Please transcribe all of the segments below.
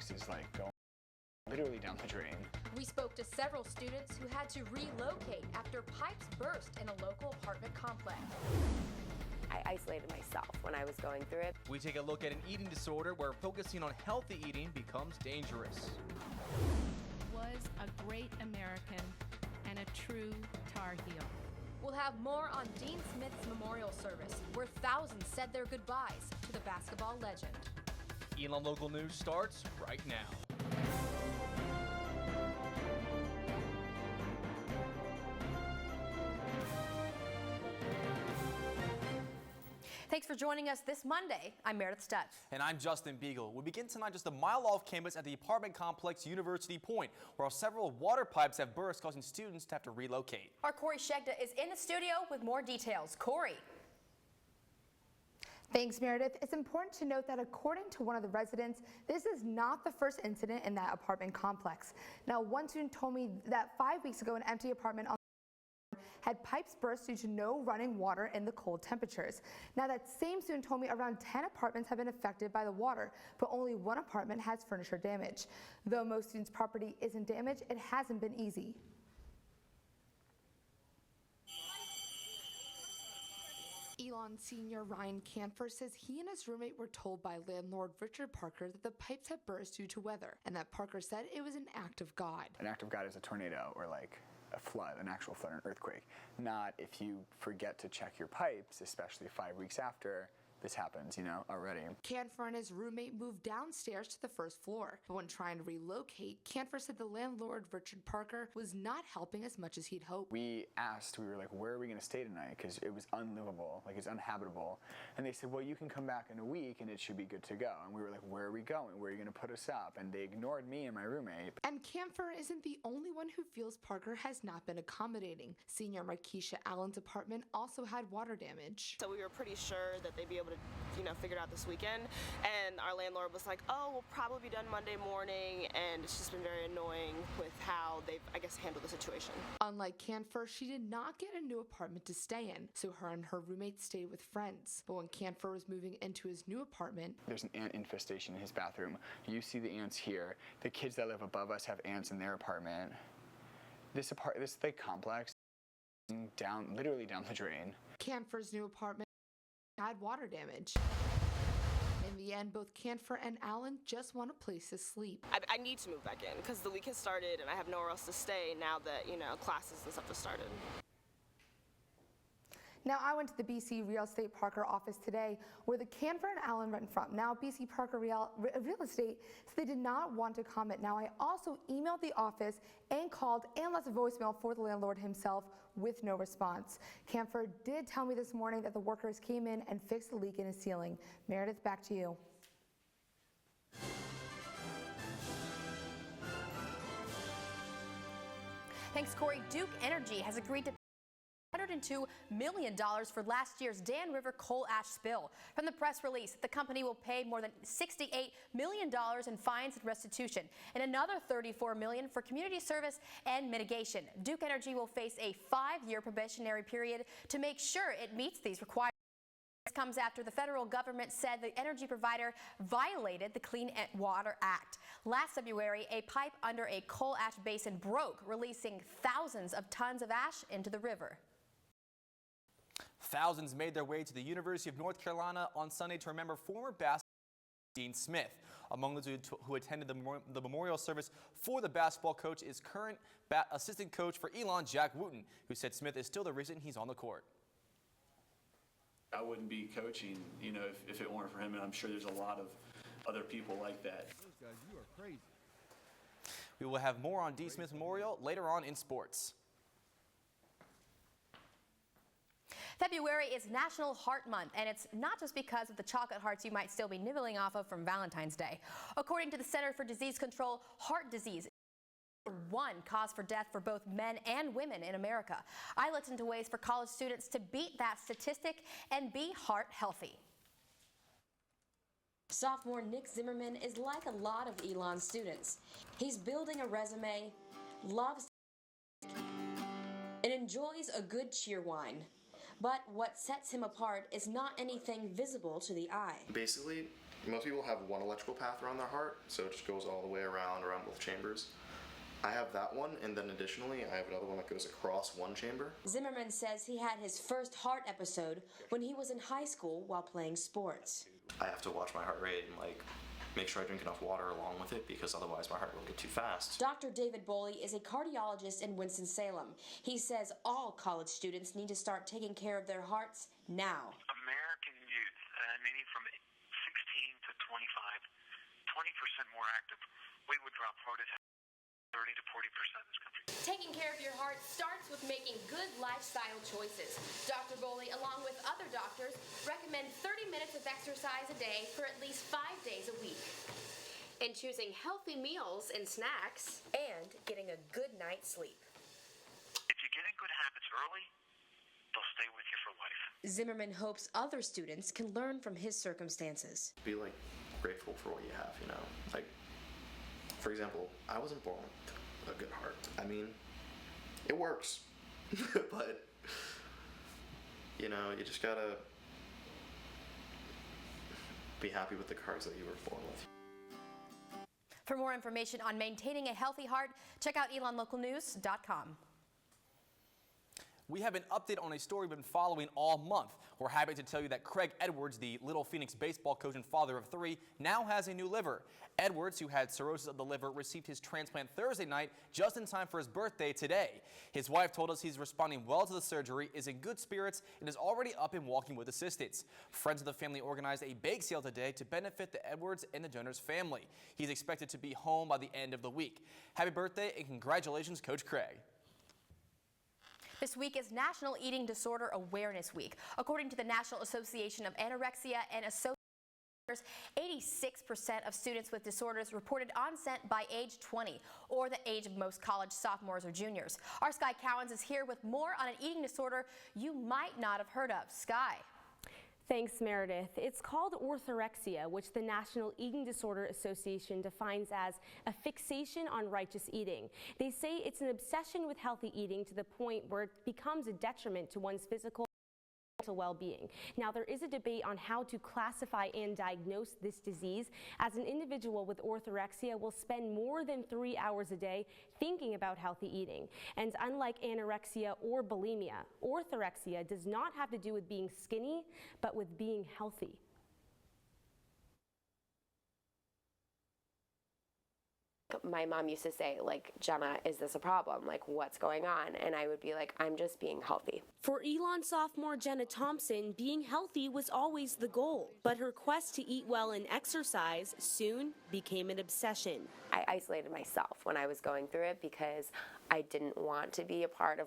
complex is like going literally down the drain. We spoke to several students who had to relocate after pipes burst in a local apartment complex. I isolated myself when I was going through it. We take a look at an eating disorder where focusing on healthy eating becomes dangerous. Was a great American and a true Tar Heel. We'll have more on Dean Smith's memorial service, where thousands said their goodbyes to the basketball legend. Elon Local News starts right now. Thanks for joining us this Monday. I'm Meredith Stutz. And I'm Justin Beagle. We begin tonight just a mile off campus at the apartment complex University Point, where several water pipes have burst, causing students to have to relocate. Our Corey Shegda is in the studio with more details. Corey. Thanks, Meredith. It's important to note that according to one of the residents, this is not the first incident in that apartment complex. Now, one student told me that 5 weeks ago, an empty apartment on had pipes burst due to no running water in the cold temperatures. Now, that same student told me around 10 apartments have been affected by the water, but only one apartment has furniture damage. Though most students' property isn't damaged, it hasn't been easy. Elon senior Ryan Canfer says he and his roommate were told by landlord Richard Parker that the pipes had burst due to weather, and that Parker said it was an act of God. An act of God is a tornado or like a flood, an actual flood, an earthquake. Not if you forget to check your pipes, especially 5 weeks after this happens, already. Canfer and his roommate moved downstairs to the first floor, but when trying to relocate, Canfer said the landlord, Richard Parker, was not helping as much as he'd hoped. We were like, where are we going to stay tonight? Because it was unlivable, like it's uninhabitable. And they said, well, you can come back in a week and it should be good to go. And we were like, where are we going? Where are you going to put us up? And they ignored me and my roommate. And Canfer isn't the only one who feels Parker has not been accommodating. Senior Markeisha Allen's apartment also had water damage. So we were pretty sure that they'd be able to figure it out this weekend, and our landlord was like, oh, we'll probably be done Monday morning, and it's just been very annoying with how they've, I guess, handled the situation. Unlike Canfer, she did not get a new apartment to stay in, so her and her roommate stayed with friends. But when Canfer was moving into his new apartment, there's an ant infestation in his bathroom. You see the ants here. The kids that live above us have ants in their apartment. This big complex literally down the drain. Canfer's new apartment had water damage. In the end, both Canfer and Allen just want a place to sleep. I need to move back in because the week has started and I have nowhere else to stay now that, classes and stuff have started. Now, I went to the BC Real Estate Parker office today where the Canfer and Allen rent from. Now, BC Parker Real Estate said they did not want to comment. Now, I also emailed the office and called and left a voicemail for the landlord himself with no response. Canfer did tell me this morning that the workers came in and fixed the leak in his ceiling. Meredith, back to you. Thanks, Corey. Duke Energy has agreed to $102 million for last year's Dan River coal ash spill. From the press release, the company will pay more than $68 million in fines and restitution, and another $34 million for community service and mitigation. Duke Energy will face a 5-year probationary period to make sure it meets these requirements. This comes after the federal government said the energy provider violated the Clean Water Act. Last February, a pipe under a coal ash basin broke, releasing thousands of tons of ash into the river. Thousands made their way to the University of North Carolina on Sunday to remember former basketball Dean Smith. Among those who attended the memorial service for the basketball coach is current assistant coach for Elon, Jack Wooten, who said Smith is still the reason he's on the court. I wouldn't be coaching, if it weren't for him, and I'm sure there's a lot of other people like that. Those guys, you are crazy. We will have more on Dean Smith's memorial later on in sports. February is National Heart Month, and it's not just because of the chocolate hearts you might still be nibbling off of from Valentine's Day. According to the Center for Disease Control, heart disease is one cause for death for both men and women in America. I looked into ways for college students to beat that statistic and be heart healthy. Sophomore Nick Zimmerman is like a lot of Elon's students. He's building a resume, loves and enjoys a good cheer wine. But what sets him apart is not anything visible to the eye. Basically, Most people have one electrical path around their heart, so it just goes all the way around both chambers. I have that one, and then additionally, I have another one that goes across one chamber. Zimmerman says he had his first heart episode when he was in high school while playing sports. I have to watch my heart rate and make sure I drink enough water along with it, because otherwise my heart will get too fast. Dr. David Boley is a cardiologist in Winston-Salem. He says all college students need to start taking care of their hearts now. American youth, meaning from 16 to 25, 20% more active, we would drop heart attack 30 to 40% in this country. Taking care of your heart starts with making good lifestyle choices. Dr. Boley, along with other doctors, recommend 30 minutes of exercise a day for at least 5 days a week. And choosing healthy meals and snacks. And getting a good night's sleep. If you get in good habits early, they'll stay with you for life. Zimmerman hopes other students can learn from his circumstances. Be grateful for what you have, for example, I wasn't born with a good heart. I mean, it works, but you just gotta be happy with the cards that you were born with. For more information on maintaining a healthy heart, check out elonlocalnews.com. We have an update on a story we've been following all month. We're happy to tell you that Craig Edwards, the Little Phoenix baseball coach and father of 3, now has a new liver. Edwards, who had cirrhosis of the liver, received his transplant Thursday night just in time for his birthday today. His wife told us he's responding well to the surgery, is in good spirits, and is already up and walking with assistance. Friends of the family organized a bake sale today to benefit the Edwards and the donor's family. He's expected to be home by the end of the week. Happy birthday and congratulations, Coach Craig. This week is National Eating Disorder Awareness Week. According to the National Association of Anorexia and Associated Disorders, 86% of students with disorders reported onset by age 20, or the age of most college sophomores or juniors. Our Sky Cowens is here with more on an eating disorder you might not have heard of. Sky. Thanks, Meredith. It's called orthorexia, which the National Eating Disorder Association defines as a fixation on righteous eating. They say it's an obsession with healthy eating to the point where it becomes a detriment to one's physical and mental well-being. Now, there is a debate on how to classify and diagnose this disease, as an individual with orthorexia will spend more than 3 hours a day thinking about healthy eating. And unlike anorexia or bulimia, orthorexia does not have to do with being skinny, but with being healthy. My mom used to say, Gemma, is this a problem? What's going on? And I would be like, I'm just being healthy. For Elon sophomore Jenna Thompson, being healthy was always the goal, but her quest to eat well and exercise soon became an obsession. I isolated myself when I was going through it because I didn't want to be a part of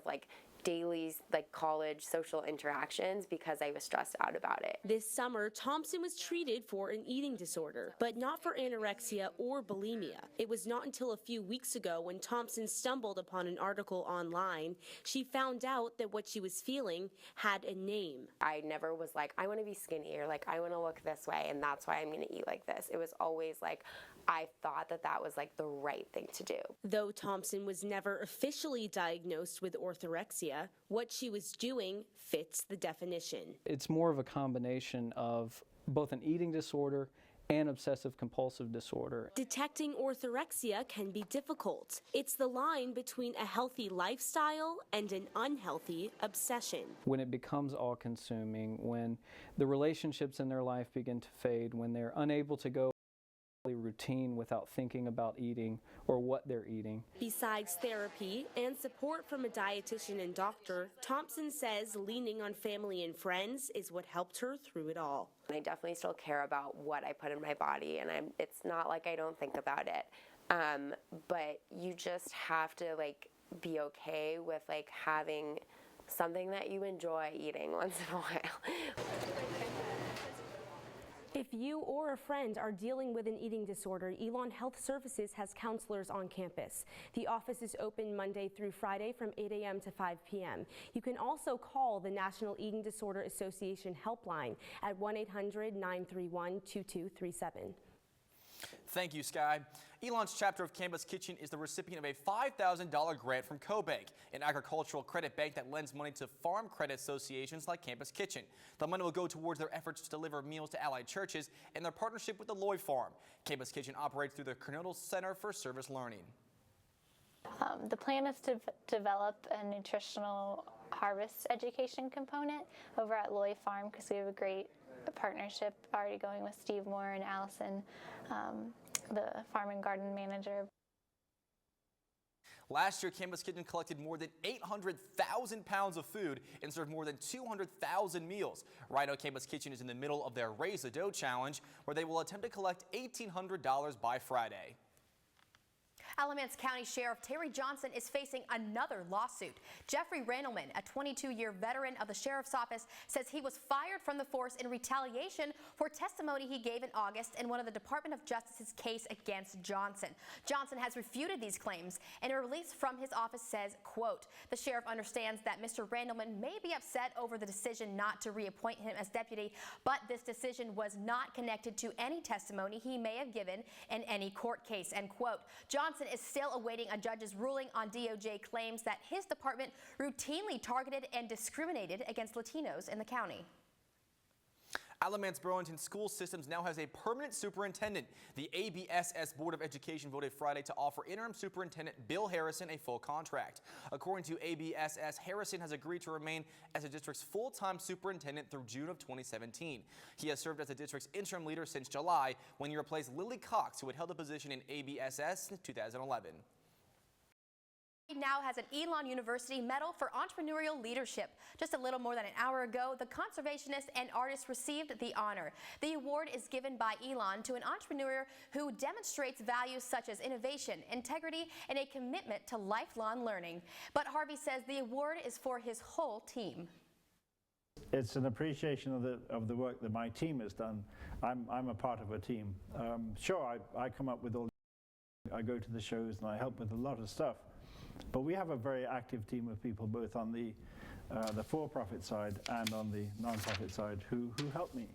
daily college social interactions because I was stressed out about it. This summer, Thompson was treated for an eating disorder, but not for anorexia or bulimia. It was not until a few weeks ago when Thompson stumbled upon an article online, she found out that what she was feeling had a name. I never was I want to be skinny, or I want to look this way, and that's why I'm going to eat like this. It was always I thought that was the right thing to do. Though Thompson was never officially diagnosed with orthorexia, what she was doing fits the definition. It's more of a combination of both an eating disorder and obsessive compulsive disorder. Detecting orthorexia can be difficult. It's the line between a healthy lifestyle and an unhealthy obsession. When it becomes all-consuming, when the relationships in their life begin to fade, when they're unable to go routine without thinking about eating or what they're eating. Besides therapy and support from a dietitian and doctor, Thompson says leaning on family and friends is what helped her through it all. I definitely still care about what I put in my body, and it's not I don't think about it. But you just have to be okay with having something that you enjoy eating once in a while. If you or a friend are dealing with an eating disorder, Elon Health Services has counselors on campus. The office is open Monday through Friday from 8 a.m. to 5 p.m. You can also call the National Eating Disorder Association helpline at 1-800-931-2237. Thank you, Sky. Elon's chapter of Campus Kitchen is the recipient of a $5,000 grant from CoBank, an agricultural credit bank that lends money to farm credit associations like Campus Kitchen. The money will go towards their efforts to deliver meals to allied churches and their partnership with the Lloyd Farm. Campus Kitchen operates through the Kernodle Center for Service Learning. The plan is to develop a nutritional harvest education component over at Lloyd Farm because we have a great partnership already going with Steve Moore and Allison, the farm and garden manager. Last year, Campus Kitchen collected more than 800,000 pounds of food and served more than 200,000 meals. Right now, Campus Kitchen is in the middle of their Raise the Dough challenge, where they will attempt to collect $1,800 by Friday. Alamance County Sheriff Terry Johnson is facing another lawsuit. Jeffrey Randleman, a 22-year veteran of the Sheriff's Office, says he was fired from the force in retaliation for testimony he gave in August in one of the Department of Justice's case against Johnson. Johnson has refuted these claims, and a release from his office says, quote, "The sheriff understands that Mr. Randleman may be upset over the decision not to reappoint him as deputy, but this decision was not connected to any testimony he may have given in any court case," end quote. Johnson is still awaiting a judge's ruling on DOJ claims that his department routinely targeted and discriminated against Latinos in the county. Alamance Burlington School Systems now has a permanent superintendent. The ABSS Board of Education voted Friday to offer interim superintendent Bill Harrison a full contract. According to ABSS, Harrison has agreed to remain as the district's full-time superintendent through June of 2017. He has served as the district's interim leader since July, when he replaced Lily Cox, who had held the position in ABSS since 2011. He now has an Elon University Medal for Entrepreneurial Leadership. Just a little more than an hour ago, the conservationist and artist received the honor. The award is given by Elon to an entrepreneur who demonstrates values such as innovation, integrity, and a commitment to lifelong learning. But Harvey says the award is for his whole team. It's an appreciation of the work that my team has done. I'm a part of a team. Sure, I come up with all. I go to the shows and I help with a lot of stuff. But we have a very active team of people, both on the for-profit side and on the non-profit side, who help me.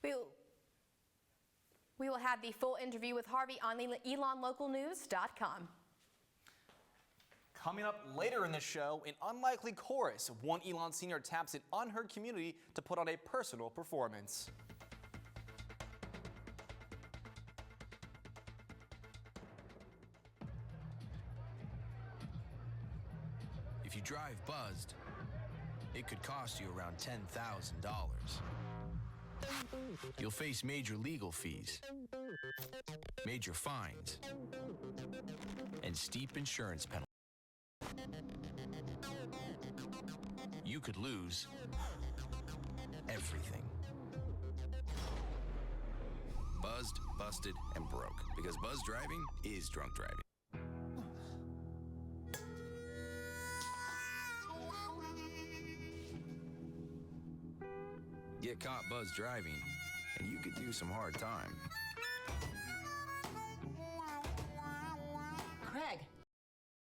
We will have the full interview with Harvey on ElonLocalNews.com. Coming up later in the show, an unlikely chorus. One Elon senior taps an unheard community to put on a personal performance. If you drive buzzed, it could cost you around $10,000. You'll face major legal fees, major fines, and steep insurance penalties. You could lose everything. Buzzed, busted, and broke, because buzz driving is drunk driving. Get caught buzz driving, and you could do some hard time. Craig,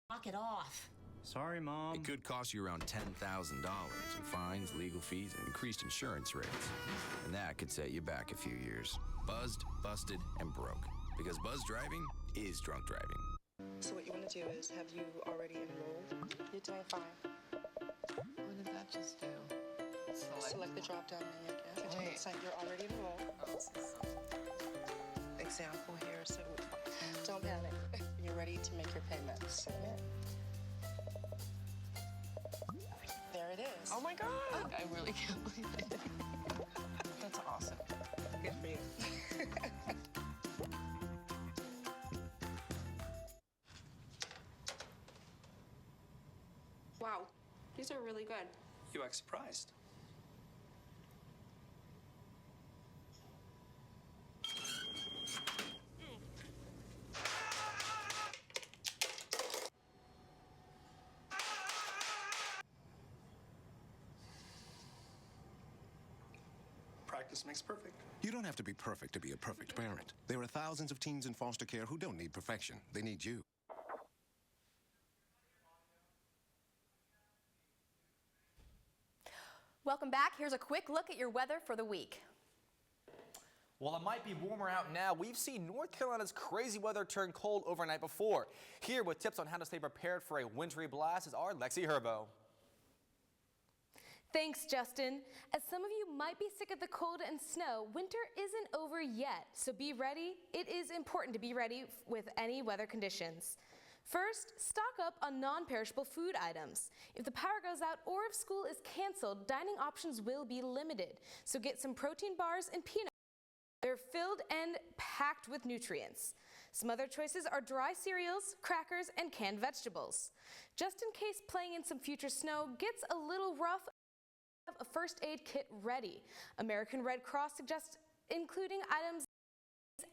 knock it off. Sorry, Mom. It could cost you around $10,000 in fines, legal fees, and increased insurance rates. And that could set you back a few years. Buzzed, busted, and broke. Because buzz driving is drunk driving. So what you want to do is, have you already enrolled? You're doing fine. What did that just do? Select the drop-down menu again. Wait. You're already enrolled. Example here, so don't panic. You're ready to make your payments. Submit. There it is. Oh my God! I really can't believe it. That's awesome. Good for you. Wow, these are really good. You act surprised. Practice makes perfect. You don't have to be perfect to be a perfect parent. There are thousands of teens in foster care who don't need perfection. They need you. Welcome back. Here's a quick look at your weather for the week. While it might be warmer out now, we've seen North Carolina's crazy weather turn cold overnight before. Here with tips on how to stay prepared for a wintry blast is our Lexi Herbo. Thanks, Justin. As some of you might be sick of the cold and snow, winter isn't over yet, so be ready. It is important to be ready with any weather conditions. First, stock up on non-perishable food items. If the power goes out or if school is canceled, dining options will be limited, so get some protein bars and peanut. They're filled and packed with nutrients. Some other choices are dry cereals, crackers, and canned vegetables. Just in case playing in some future snow gets a little rough, have a first aid kit ready. American Red Cross suggests including items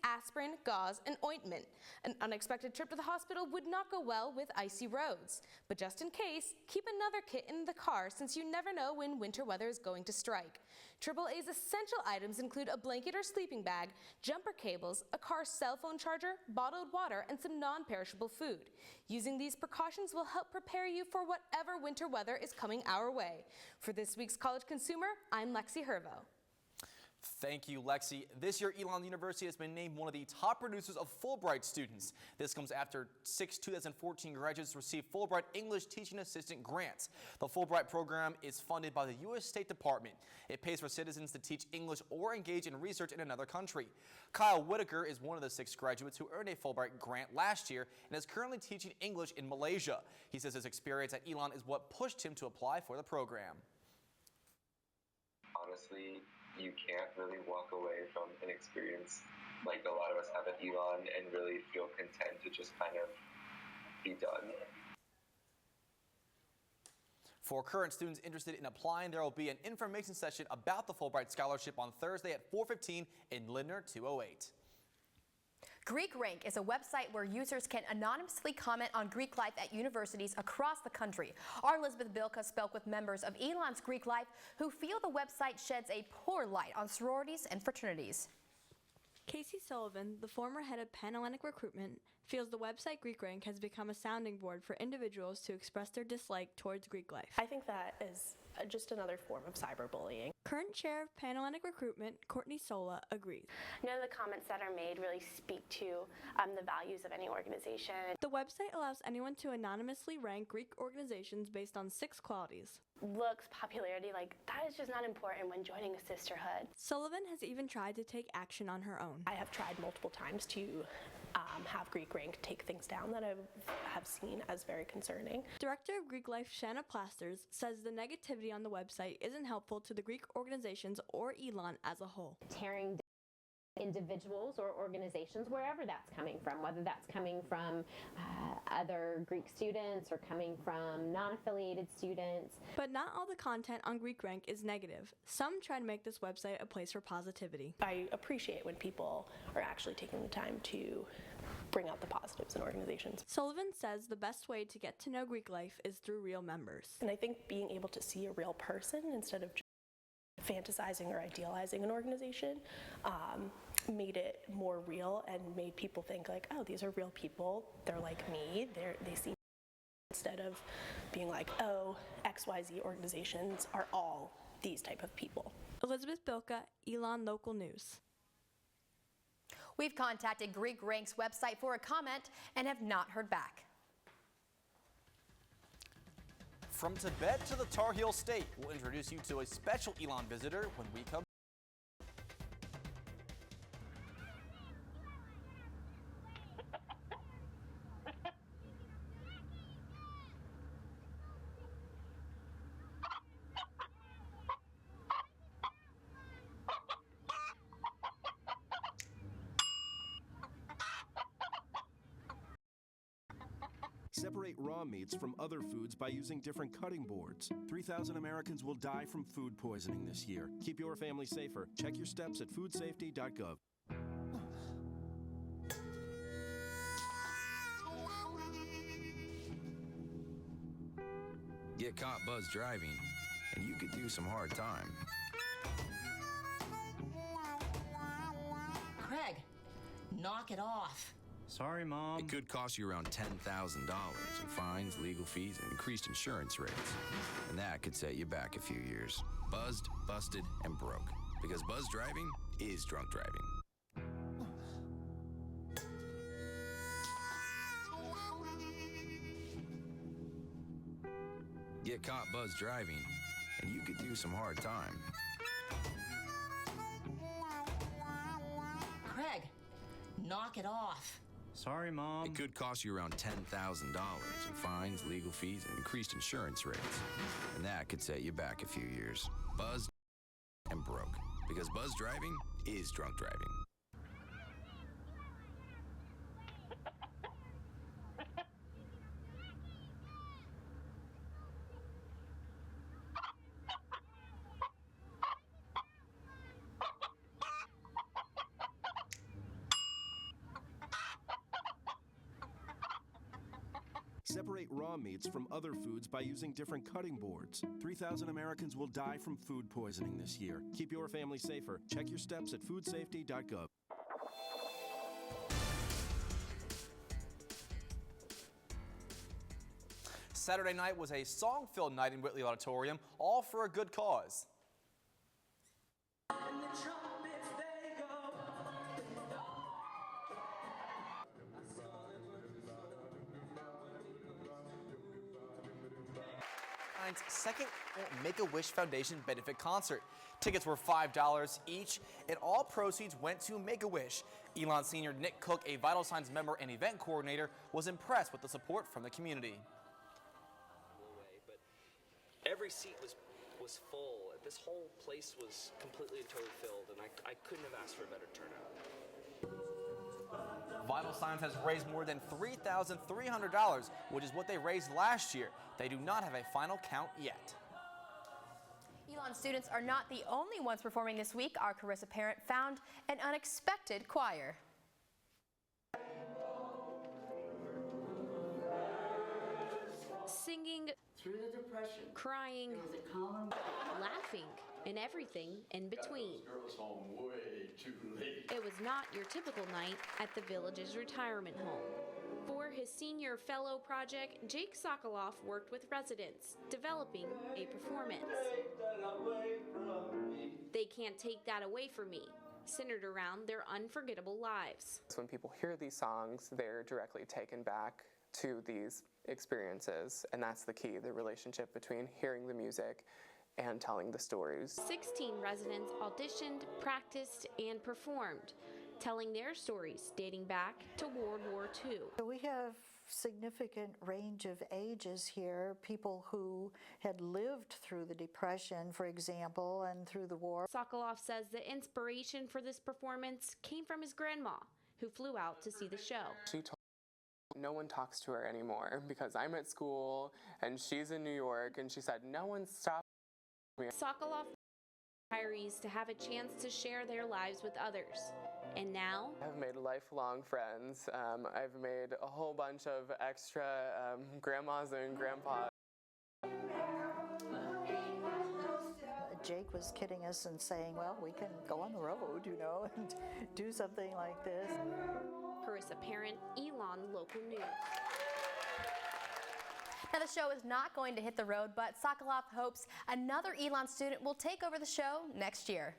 aspirin, gauze, and ointment. An unexpected trip to the hospital would not go well with icy roads. But just in case, keep another kit in the car since you never know when winter weather is going to strike. AAA's essential items include a blanket or sleeping bag, jumper cables, a car's cell phone charger, bottled water, and some non-perishable food. Using these precautions will help prepare you for whatever winter weather is coming our way. For this week's College Consumer, I'm Lexi Hervo. Thank you, Lexi. This year, Elon University has been named one of the top producers of Fulbright students. This comes after 6 2014 graduates received Fulbright English Teaching Assistant grants. The Fulbright program is funded by the U.S. State Department. It pays for citizens to teach English or engage in research in another country. Kyle Whitaker is one of the 6 graduates who earned a Fulbright grant last year and is currently teaching English in Malaysia. He says his experience at Elon is what pushed him to apply for the program. Honestly, you can't really walk away from an experience like a lot of us have at Elon and really feel content to just kind of be done. For current students interested in applying, there will be an information session about the Fulbright Scholarship on Thursday at 4:15 in Lindner 208. Greek Rank is a website where users can anonymously comment on Greek life at universities across the country. Our Elizabeth Bilka spoke with members of Elon's Greek Life who feel the website sheds a poor light on sororities and fraternities. Casey Sullivan, the former head of Pan-Hellenic Recruitment, feels the website Greek Rank has become a sounding board for individuals to express their dislike towards Greek life. I think that is just another form of cyberbullying. Current chair of Pan-Hellenic Recruitment, Courtney Sola, agrees. None of the comments that are made really speak to the values of any organization. The website allows anyone to anonymously rank Greek organizations based on 6 qualities. Looks, popularity, that is just not important when joining a sisterhood. Sullivan has even tried to take action on her own. I have tried multiple times to have Greek Rank take things down that I have seen as very concerning. Director of Greek Life, Shanna Plasters, says the negativity on the website isn't helpful to the Greek organizations or Elon as a whole. Tearing down individuals or organizations, wherever that's coming from, whether that's coming from other Greek students or coming from non-affiliated students. But not all the content on Greek Rank is negative. Some try to make this website a place for positivity. I appreciate when people are actually taking the time to bring out the positives in organizations. Sullivan says the best way to get to know Greek life is through real members. And I think being able to see a real person instead of just fantasizing or idealizing an organization made it more real and made people think oh, these are real people, they're like me, they see me, instead of being oh, XYZ organizations are all these type of people. Elizabeth Bilka, Elon Local News. We've contacted Greek Rank's website for a comment and have not heard back. From Tibet to the Tar Heel State, we'll introduce you to a special Elon visitor when we come. Separate raw meats from other foods by using different cutting boards. 3,000 Americans will die from food poisoning this year. Keep your family safer. Check your steps at foodsafety.gov. Get caught buzz driving, and you could do some hard time. Craig, knock it off. Sorry, Mom. It could cost you around $10,000 in fines, legal fees, and increased insurance rates. And that could set you back a few years. Buzzed, busted, and broke. Because buzz driving is drunk driving. Get caught buzz driving, and you could do some hard time. Craig, knock it off. Sorry, Mom. It could cost you around $10,000 in fines, legal fees, and increased insurance rates. And that could set you back a few years. Buzzed and broke. Because buzz driving is drunk driving. Separate raw meats from other foods by using different cutting boards. 3,000 Americans will die from food poisoning this year. Keep your family safer. Check your steps at foodsafety.gov. Saturday night was a song-filled night in Whitley Auditorium, all for a good cause. Second Make-A-Wish Foundation benefit concert. Tickets were $5 each, and all proceeds went to Make-A-Wish. Elon senior Nick Cook, a Vital Signs member and event coordinator, was impressed with the support from the community. But every seat was full. This whole place was completely and totally filled, and I couldn't have asked for a better turnout. Vital Signs has raised more than $3,300, which is what they raised last year. They do not have a final count yet. Elon students are not the only ones performing this week. Our Carissa parent found an unexpected choir. Singing through the depression, crying, laughing, and everything in between. Girls home way too late. It was not your typical night at the village's retirement home. For his senior fellow project, Jake Sokoloff worked with residents, developing a performance. They Can't Take That Away From Me, centered around their unforgettable lives. When people hear these songs, they're directly taken back to these experiences, and that's the key, the relationship between hearing the music and telling the stories. 16 residents auditioned, practiced, and performed, telling their stories dating back to World War II. So we have significant range of ages here, people who had lived through the Depression, for example, and through the war. Sokoloff says the inspiration for this performance came from his grandma, who flew out to see the show. She told me no one talks to her anymore because I'm at school and she's in New York, and she said no one stopped me. Sokoloff retirees to have a chance to share their lives with others. And now? I've made lifelong friends. I've made a whole bunch of extra grandmas and grandpas. Jake was kidding us and saying, well, we can go on the road, you know, and do something like this. Carissa Parent, Elon Local News. Now, the show is not going to hit the road, but Sokoloff hopes another Elon student will take over the show next year.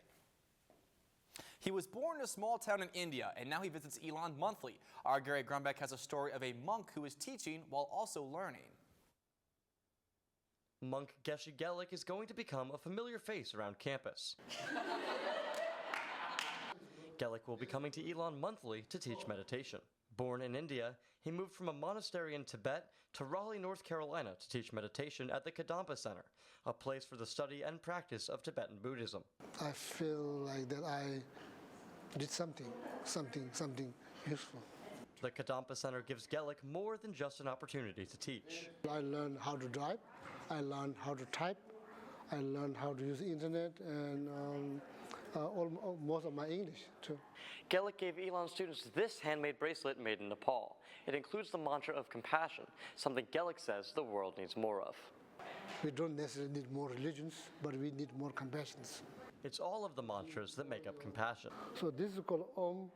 He was born in a small town in India, and now he visits Elon monthly. Our Gary Grumbeck has a story of a monk who is teaching while also learning. Monk Geshe Gelik is going to become a familiar face around campus. Gelik will be coming to Elon monthly to teach meditation. Born in India, he moved from a monastery in Tibet to Raleigh, North Carolina to teach meditation at the Kadampa Center, a place for the study and practice of Tibetan Buddhism. I feel like that I did something useful. The Kadampa Center gives Gelik more than just an opportunity to teach. I learned how to drive, I learned how to type, I learned how to use the internet, and most of my English too. Gelik gave Elon students this handmade bracelet made in Nepal. It includes the mantra of compassion, something Gelik says the world needs more of. We don't necessarily need more religions, but we need more compassion. It's all of the mantras that make up compassion. So this is called Om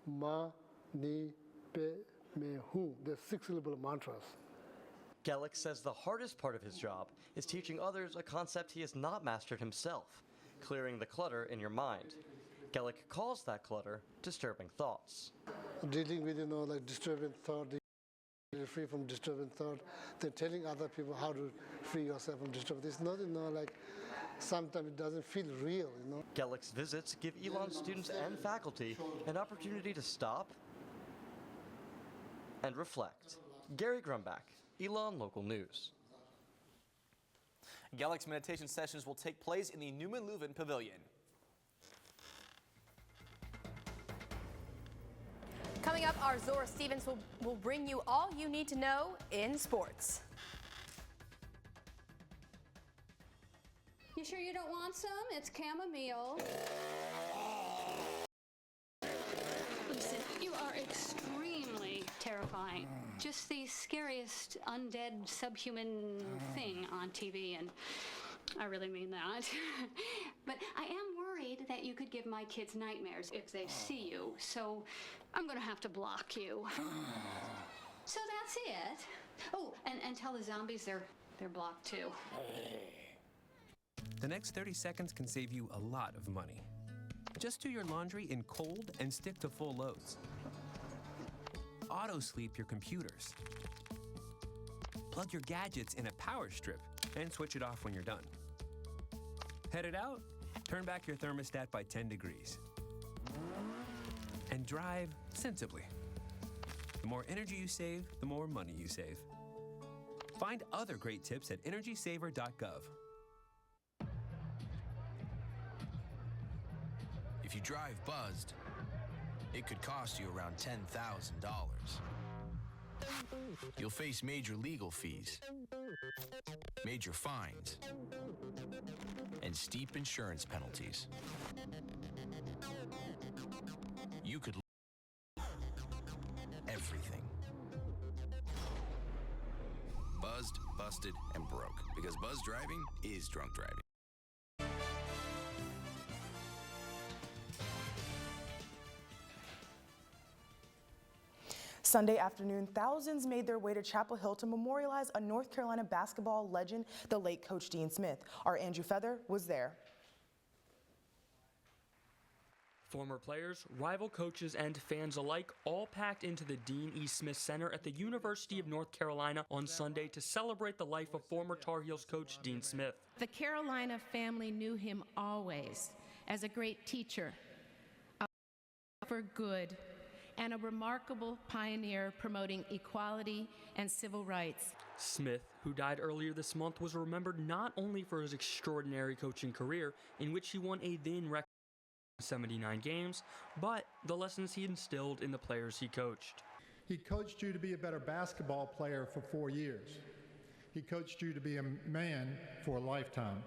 Mani Padme Hum, the 6-syllable mantras. Gelik says the hardest part of his job is teaching others a concept he has not mastered himself, clearing the clutter in your mind. Gelik calls that clutter disturbing thoughts. Dealing with, like disturbing thought, Free from disturbing thought, then telling other people how to free yourself from disturbance. It's not, like sometimes it doesn't feel real, Gellick's visits give Elon students and faculty an opportunity to stop and reflect. Gary Grumbach, Elon Local News. Gellick's meditation sessions will take place in the Newman Leuven Pavilion. Coming up, our Zora Stevens will bring you all you need to know in sports. You sure you don't want some? It's chamomile. Listen, you are extremely terrifying. Just the scariest undead subhuman thing on TV, and I really mean that. But I am worried that you could give my kids nightmares if they see you, so I'm gonna have to block you. So that's it. Oh, and tell the zombies they're blocked too. The next 30 seconds can save you a lot of money. Just do your laundry in cold and stick to full loads. Auto sleep your computers. Plug your gadgets in a power strip and switch it off when you're done. Headed out? Turn back your thermostat by 10 degrees. And drive sensibly. The more energy you save, the more money you save. Find other great tips at energysaver.gov. If you drive buzzed, it could cost you around $10,000. You'll face major legal fees, major fines, and steep insurance penalties. You could lose everything. Buzzed, busted, and broke. Because buzz driving is drunk driving. Sunday afternoon, thousands made their way to Chapel Hill to memorialize a North Carolina basketball legend, the late Coach Dean Smith. Our Andrew Feather was there. Former players, rival coaches, and fans alike all packed into the Dean E. Smith Center at the University of North Carolina on Sunday to celebrate the life of former Tar Heels coach Dean Smith. The Carolina family knew him always as a great teacher, a for good, and a remarkable pioneer promoting equality and civil rights. Smith, who died earlier this month, was remembered not only for his extraordinary coaching career, in which he won a then record 79 games, but the lessons he instilled in the players he coached. He coached you to be a better basketball player for 4 years. He coached you to be a man for a lifetime.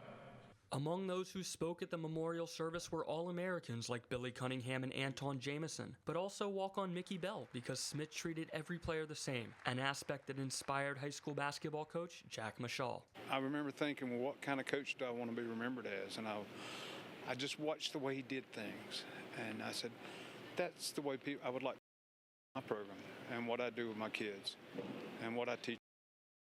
Among those who spoke at the memorial service were All-Americans like Billy Cunningham and Anton Jamison, but also walk-on Mickey Bell because Smith treated every player the same, an aspect that inspired high school basketball coach Jack Mashal. I remember thinking, well, what kind of coach do I want to be remembered as? And I just watched the way he did things, and I said, that's the way I would like my program and what I do with my kids and what I teach.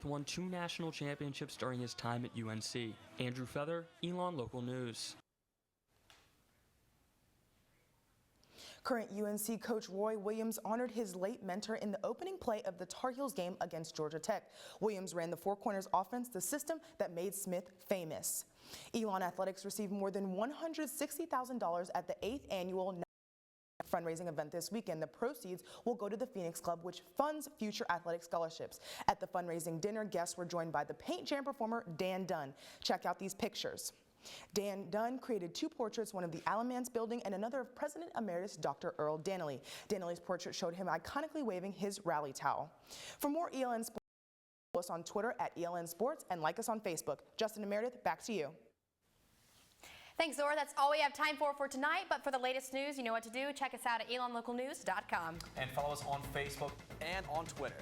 Won 2 national championships during his time at UNC. Andrew Feather, Elon Local News. Current UNC coach Roy Williams honored his late mentor in the opening play of the Tar Heels game against Georgia Tech. Williams ran the Four Corners offense, the system that made Smith famous. Elon Athletics received more than $160,000 at the 8th annual fundraising event this weekend. The proceeds will go to the Phoenix Club, which funds future athletic scholarships. At the fundraising dinner, guests were joined by the paint jam performer Dan Dunn. Check out these pictures. Dan Dunn created 2 portraits, one of the Alamance building and another of President Emeritus Dr. Earl Danley. Danley's portrait showed him iconically waving his rally towel. For more ELN Sports, follow us on Twitter at ELN Sports and like us on Facebook. Justin and Meredith, back to you. Thanks, Zora. That's all we have time for tonight. But for the latest news, you know what to do. Check us out at elonlocalnews.com. And follow us on Facebook and on Twitter.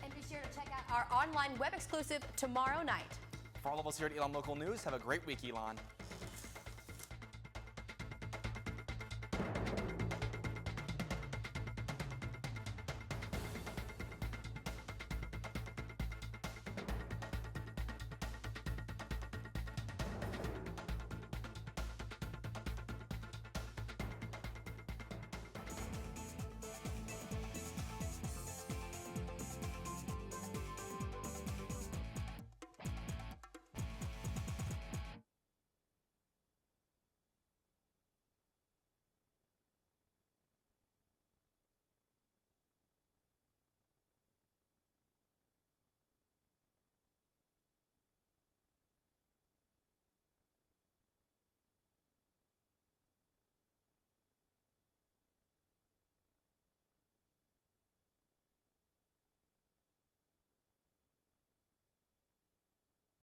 And be sure to check out our online web exclusive tomorrow night. For all of us here at Elon Local News, have a great week, Elon.